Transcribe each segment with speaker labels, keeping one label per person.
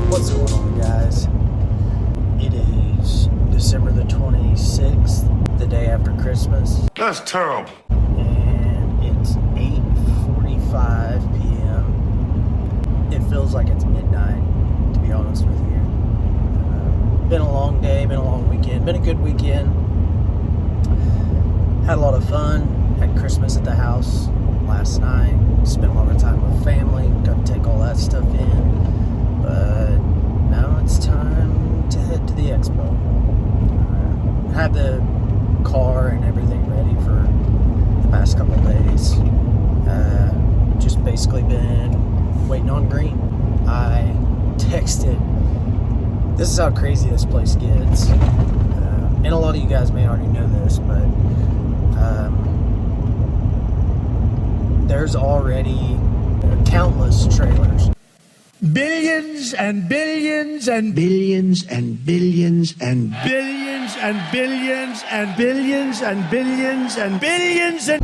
Speaker 1: What's going on, guys? It is December the 26th, the day after Christmas.
Speaker 2: That's terrible.
Speaker 1: And it's 8:45 p.m. It feels like it's midnight, to be honest with you. Been a long day, been a long weekend, been a good weekend. Had a lot of fun, had Christmas at the house last night, spent a lot of time with family, got to take all that stuff in. But now it's time to head to the expo. Had the car and everything ready for the past couple of days. Just basically been waiting on green. I texted. This is how crazy this place gets. And a lot of you guys may already know this, but there's already countless trailers.
Speaker 3: Billions and billions and billions and billions and billions and billions and billions and billions and billions and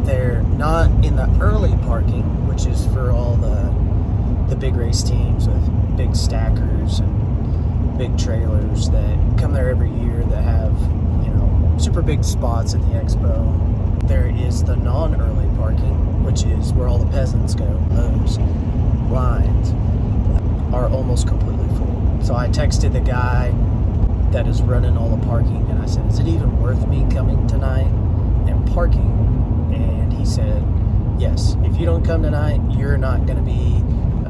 Speaker 1: They're not in the early parking, which is for all the big race teams with big stackers and big trailers that come there every year that have, super big spots at the expo. There is the non-early parking, which is where all the peasants go. Those lines are almost completely full. So I texted the guy that is running all the parking and I said, is it even worth me coming tonight and parking? And he said, yes, if you don't come tonight, you're not going to be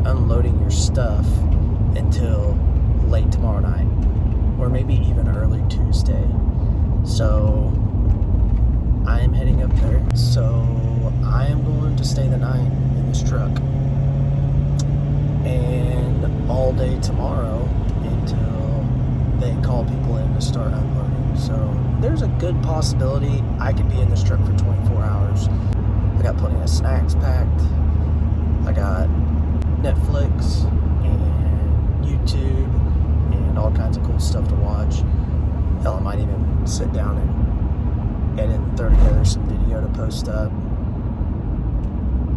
Speaker 1: unloading your stuff until late tomorrow night or maybe even early Tuesday. So I am heading up there. So I am going to stay the night in this truck and all day tomorrow until they call people in to start unloading. So there's a good possibility I could be in this truck for 24 hours. I got plenty of snacks packed. I got Netflix and YouTube and all kinds of cool stuff to watch. Hell, I might even sit down and edit and throw together some video to post up.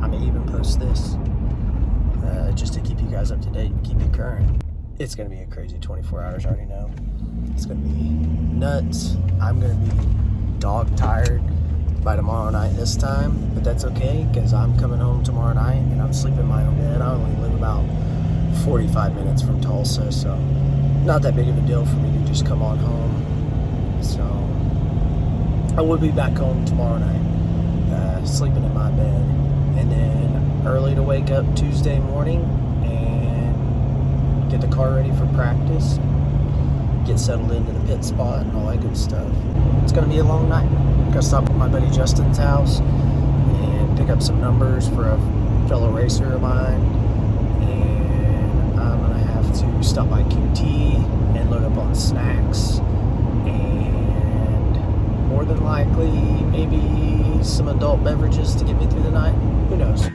Speaker 1: I may even post this just to keep you guys up to date and keep you current. It's going to be a crazy 24 hours, I already know. It's going to be nuts. I'm going to be dog tired by tomorrow night this time, but that's okay because I'm coming home tomorrow night and I'm sleeping in my own bed. I only live about 45 minutes from Tulsa, so not that big of a deal for me to just come on home. So I will be back home tomorrow night, sleeping in my bed, and then early to wake up Tuesday morning and get the car ready for practice, get settled into the pit spot and all that good stuff. It's going to be a long night. Got to stop at my buddy Justin's house and pick up some numbers for a fellow racer of mine, and I'm going to have to stop by QT and load up on snacks and more than likely maybe some adult beverages to get me through the night. Who knows?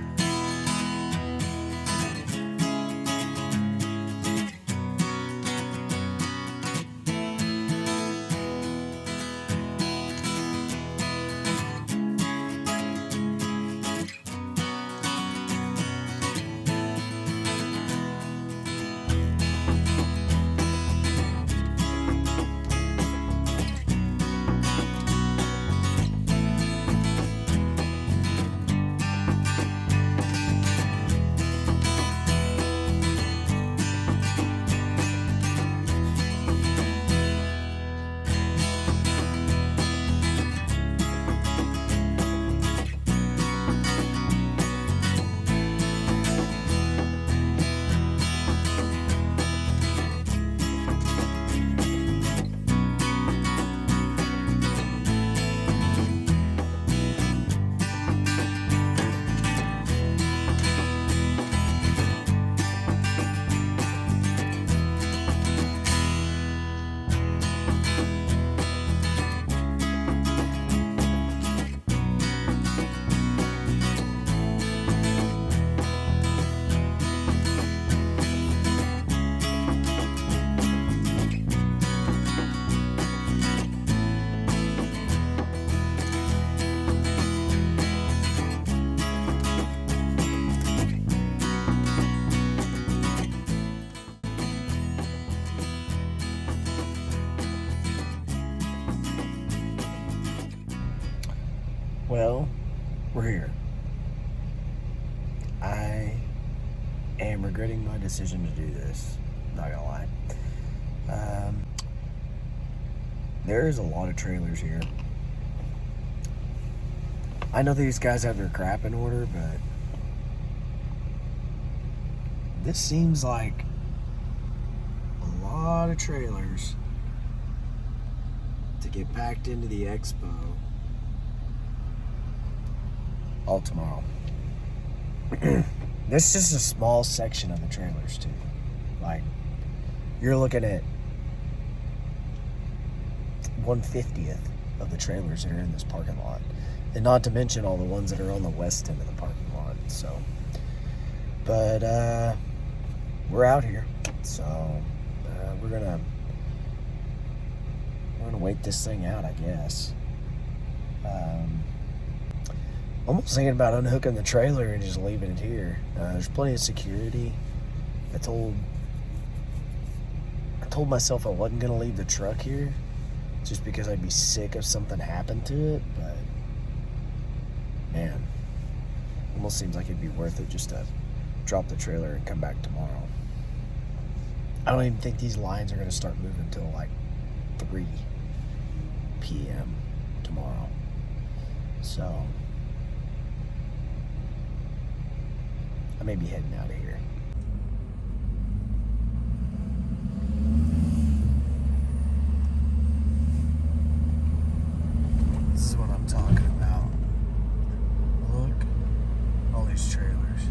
Speaker 1: am regretting my decision to do this. Not gonna lie. There's a lot of trailers here. I know these guys have their crap in order, but this seems like a lot of trailers to get packed into the expo all tomorrow. This is just a small section of the trailers too. Like, you're looking at 1/50th of the trailers that are in this parking lot, and not to mention all the ones that are on the west end of the parking lot. So, but we're out here, so we're gonna wait this thing out, I guess. Almost thinking about unhooking the trailer and just leaving it here. There's plenty of security. I told myself I wasn't gonna leave the truck here, just because I'd be sick if something happened to it. But man, almost seems like it'd be worth it just to drop the trailer and come back tomorrow. I don't even think these lines are gonna start moving until like 3 p.m. tomorrow. So I may be heading out of here. This is what I'm talking about. Look, all these trailers.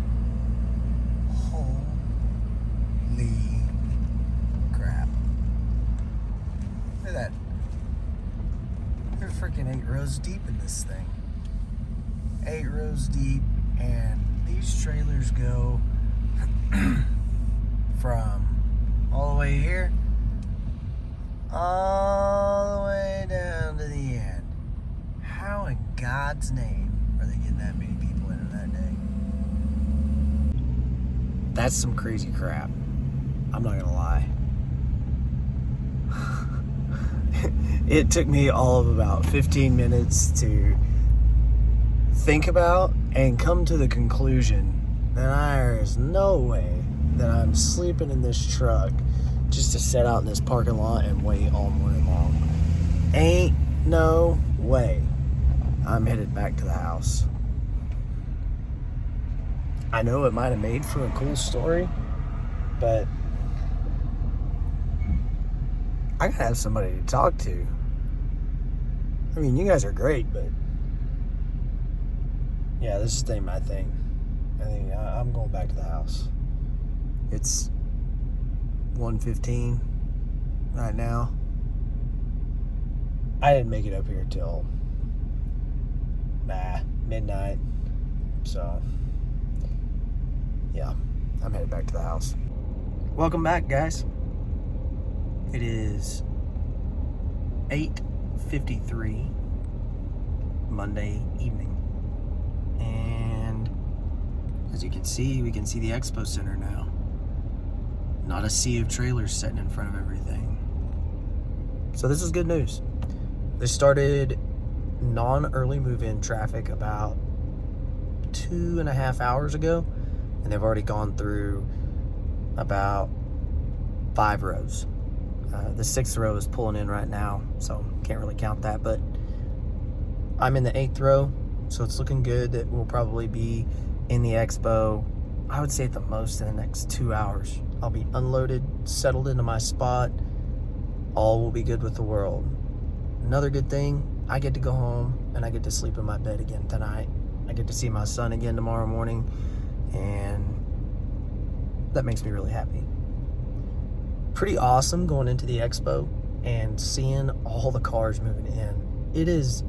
Speaker 1: Holy crap. Look at that. They're freaking 8 rows deep in this thing. 8 rows deep, and these trailers go from all the way here all the way down to the end. How in God's name are they getting that many people in that day? That's some crazy crap. I'm not gonna lie. It took me all of about 15 minutes to think about and come to the conclusion that there is no way that I'm sleeping in this truck just to sit out in this parking lot and wait all morning long. Ain't no way. I'm headed back to the house. I know it might have made for a cool story, but I gotta have somebody to talk to. I mean, you guys are great, but yeah, this just ain't my thing. I think I'm going back to the house. It's 1:15 right now. I didn't make it up here till midnight. So yeah, I'm headed back to the house. Welcome back, guys. It is 8:53 Monday evening. And as you can see, we can see the expo center now. Not a sea of trailers sitting in front of everything. So this is good news. They started non-early move-in traffic about 2.5 hours ago, and they've already gone through about 5 rows. The 6th row is pulling in right now, so can't really count that, but I'm in the 8th row, so it's looking good that we'll probably be in the expo, I would say at the most in the next 2 hours. I'll be unloaded, settled into my spot. All will be good with the world. Another good thing, I get to go home and I get to sleep in my bed again tonight. I get to see my son again tomorrow morning, and that makes me really happy. Pretty awesome going into the expo and seeing all the cars moving in. It is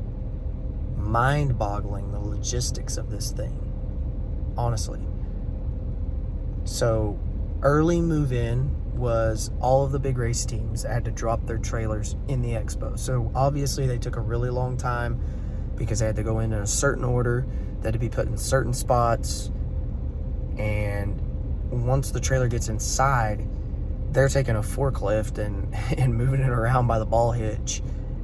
Speaker 1: mind-boggling, the logistics of this thing, honestly. So early move-in was all of the big race teams that had to drop their trailers in the expo. So obviously they took a really long time because they had to go in a certain order, they had to be put in certain spots, and once the trailer gets inside, they're taking a forklift and moving it around by the ball hitch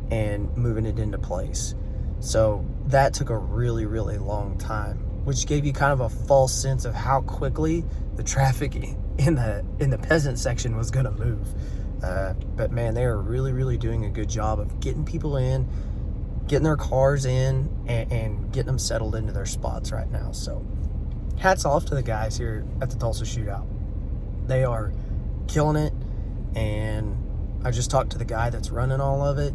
Speaker 1: and moving it into place. So that took a really, really long time. which gave you kind of a false sense of how quickly the traffic in the peasant section was going to move. But man, they are really, really doing a good job of getting people in, getting their cars in, and getting them settled into their spots right now. So hats off to the guys here at the Tulsa Shootout. They are killing it, and I just talked to the guy that's running all of it.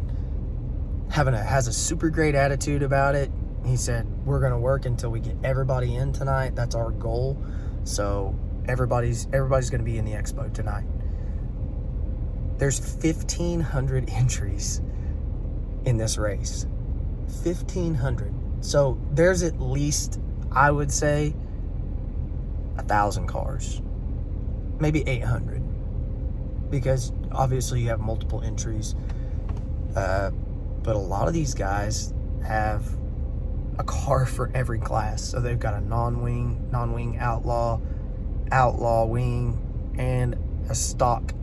Speaker 1: Has a super great attitude about it. He said, we're going to work until we get everybody in tonight. That's our goal. So everybody's going to be in the expo tonight. There's 1,500 entries in this race. 1,500. So there's at least, I would say, 1,000 cars. Maybe 800. Because obviously you have multiple entries. But a lot of these guys have a car for every class. So they've got a non-wing outlaw wing, and a stock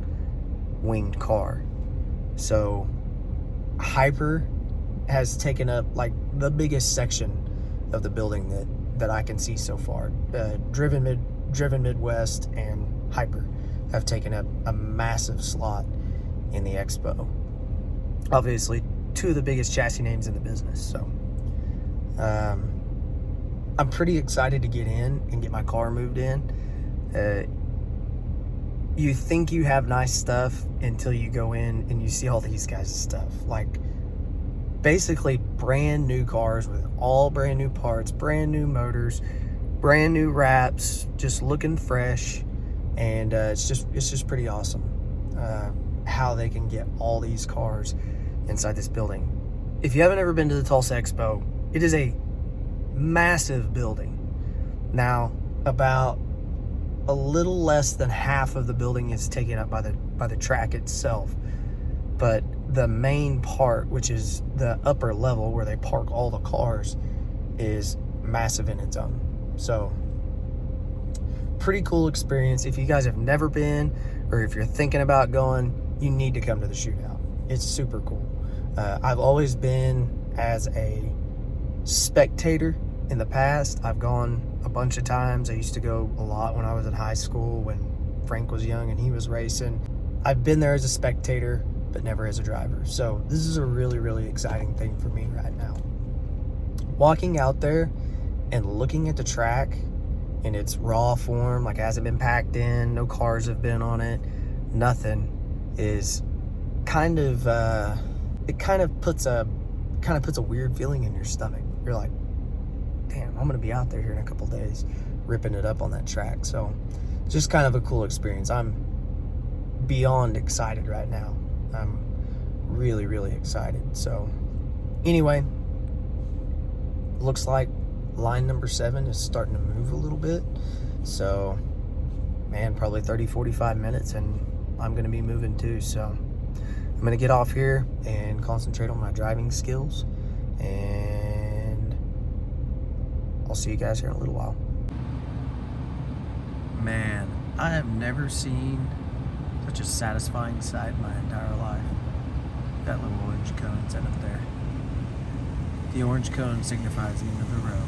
Speaker 1: winged car. So Hyper has taken up like the biggest section of the building that I can see so far. Driven Midwest and Hyper have taken up a massive slot in the expo. Obviously, two of the biggest chassis names in the business. So I'm pretty excited to get in and get my car moved in. You think you have nice stuff until you go in and you see all these guys' stuff. Like, basically brand new cars with all brand new parts, brand new motors, brand new wraps, just looking fresh. And it's just pretty awesome how they can get all these cars inside this building. If you haven't ever been to the Tulsa Expo, it is a massive building. Now, about a little less than half of the building is taken up by the track itself, but the main part, which is the upper level where they park all the cars, is massive in its own. So pretty cool experience. If you guys have never been, or if you're thinking about going, you need to come to the shootout. It's super cool. I've always been as a spectator in the past. I've gone a bunch of times. I used to go a lot when I was in high school, when Frank was young and he was racing. I've been there as a spectator, but never as a driver. So this is a really, really exciting thing for me right now. Walking out there and looking at the track in its raw form, like it hasn't been packed in, no cars have been on it, nothing, is kind of it kind of puts a weird feeling in your stomach. You're like, damn, I'm gonna be out there here in a couple days ripping it up on that track. So just kind of a cool experience. I'm beyond excited right now. I'm really, really excited. So anyway, looks like line number 7 is starting to move a little bit. So man, probably 30-45 minutes and I'm gonna be moving too. So I'm gonna get off here and concentrate on my driving skills, and I'll see you guys here in a little while. Man, I have never seen such a satisfying sight in my entire life. That little orange cone set up there. The orange cone signifies the end of the row.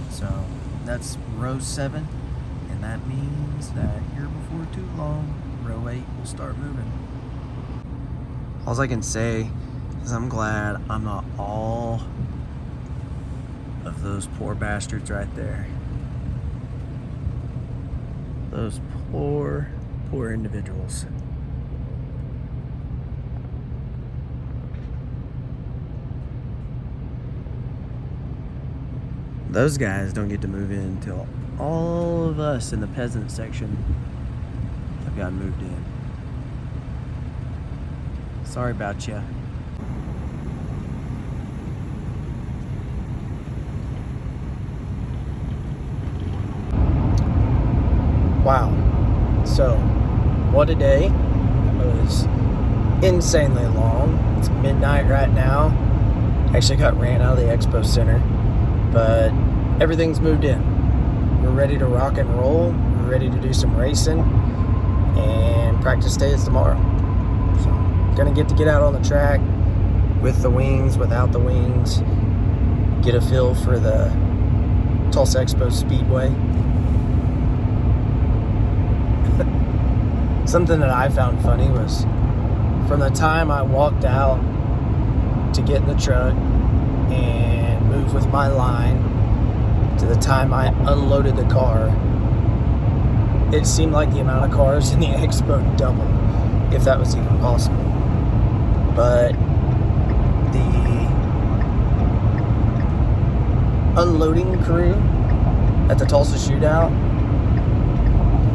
Speaker 1: So that's row 7, and that means that here before too long, row 8 will start moving. All I can say is I'm glad I'm not all of those poor bastards right there. Those poor individuals. Those guys don't get to move in until all of us in the peasant section have gotten moved in. Sorry about you. Wow. So, what a day. It was insanely long. It's midnight right now. Actually got ran out of the expo center, but everything's moved in. We're ready to rock and roll. We're ready to do some racing, and practice day is tomorrow. So, gonna get out on the track with the wings, without the wings, get a feel for the Tulsa Expo Speedway. Something that I found funny was from the time I walked out to get in the truck and move with my line to the time I unloaded the car, it seemed like the amount of cars in the expo doubled, if that was even possible. But the unloading crew at the Tulsa Shootout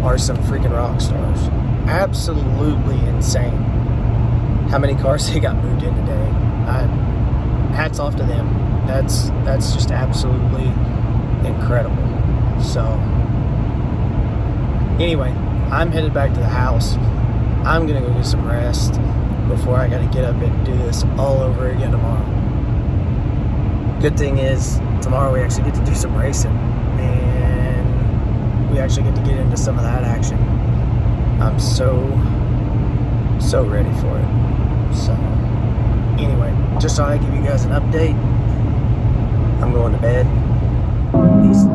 Speaker 1: are some freaking rock stars. Absolutely insane how many cars they got moved in today. Hats off to them. That's just absolutely incredible. So anyway, I'm headed back to the house. I'm gonna go get some rest before I gotta get up and do this all over again tomorrow. Good thing is tomorrow we actually get to do some racing, and we actually get to get into some of that action. I'm so ready for it. So anyway, just thought I'd give you guys an update. I'm going to bed. Peace.